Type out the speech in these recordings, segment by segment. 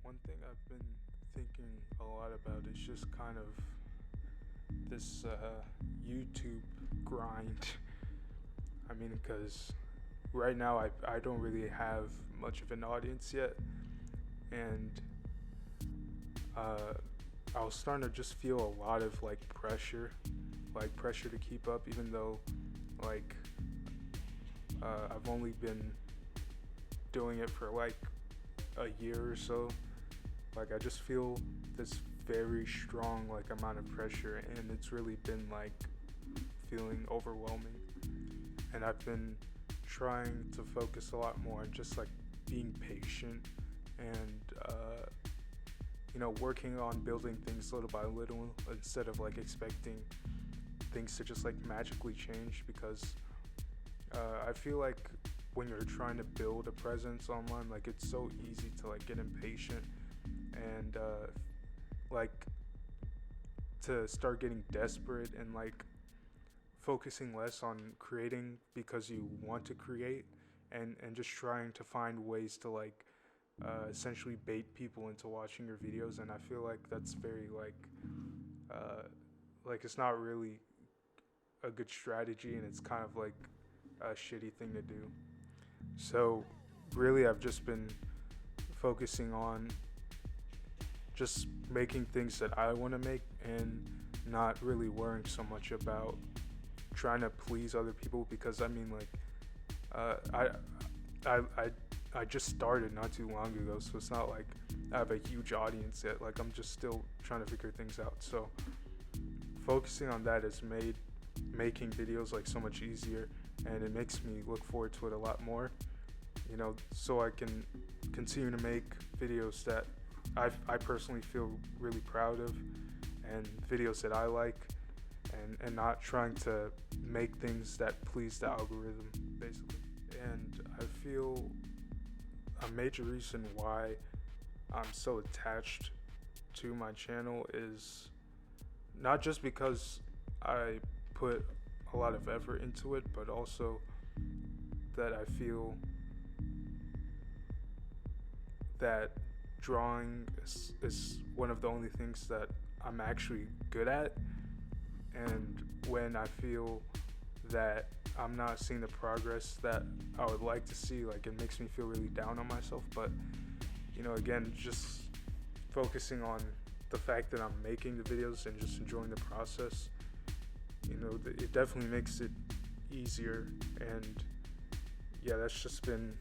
One thing I've been thinking a lot about is just kind of this YouTube grind. I mean, because right now I don't really have much of an audience yet, and uh, I was starting to just feel a lot of pressure to keep up, even though like I've only been doing it for like a year or so. Like I just feel this very strong like amount of pressure, and it's really been like feeling overwhelming. And I've been trying to focus a lot more on just like being patient and working on building things little by little instead of like expecting things to just like magically change, because I feel like when you're trying to build a presence online, like it's so easy to like get impatient and like to start getting desperate and like focusing less on creating because you want to create, and just trying to find ways to like essentially bait people into watching your videos. And I feel like that's very uh, like it's not really a good strategy, and it's kind of like a shitty thing to do. So really I've just been focusing on just making things that I want to make and not really worrying so much about trying to please other people, because I mean like uh, I I I I just started not too long ago, so it's not like I have a huge audience yet. Like I'm just still trying to figure things out. So focusing on that has made making videos like so much easier, and it makes me look forward to it a lot more, so I can continue to make videos that I personally feel really proud of, and videos that I like, and not trying to make things that please the algorithm, basically. And I feel a major reason why I'm so attached to my channel is not just because I put a lot of effort into it, but also that I feel that drawing is one of the only things that I'm actually good at. And when I feel that I'm not seeing the progress that I would like to see, like it makes me feel really down on myself. But again, just focusing on the fact that I'm making the videos and just enjoying the process, it definitely makes it easier. And yeah, that's just been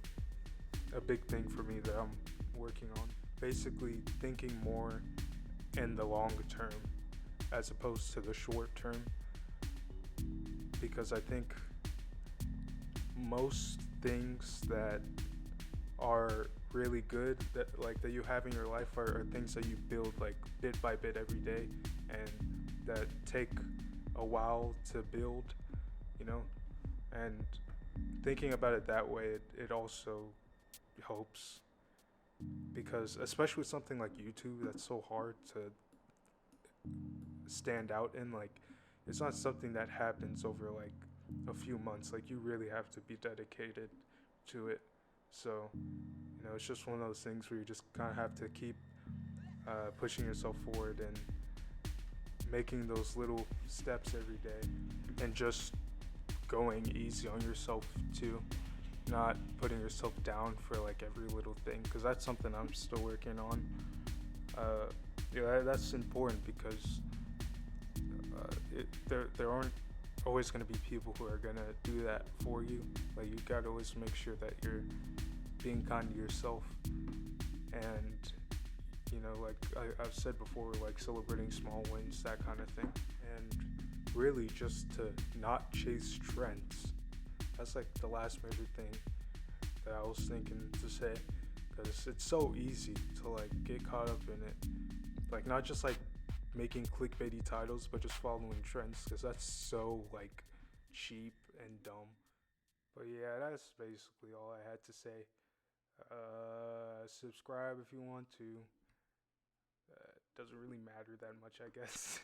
a big thing for me that I'm working on. Basically thinking more in the long term as opposed to the short term, because I think most things that are really good that you have in your life are things that you build like bit by bit every day, and that take a while to build, and thinking about it that way, it also helps, because especially with something like YouTube that's so hard to stand out in, like it's not something that happens over like a few months. Like you really have to be dedicated to it. So it's just one of those things where you just kind of have to keep pushing yourself forward and making those little steps every day, and just going easy on yourself too, not putting yourself down for like every little thing, because that's something I'm still working on. That's important, because there aren't always going to be people who are going to do that for you. Like you got to always make sure that you're being kind to yourself, and like I've said before, like celebrating small wins, that kind of thing, and really just to not chase trends. That's like the last major thing that I was thinking to say, because it's so easy to like get caught up in it, like not just like making clickbaity titles, but just following trends, because that's so like cheap and dumb. But yeah, that's basically all I had to say. Subscribe if you want to. Doesn't really matter that much, I guess.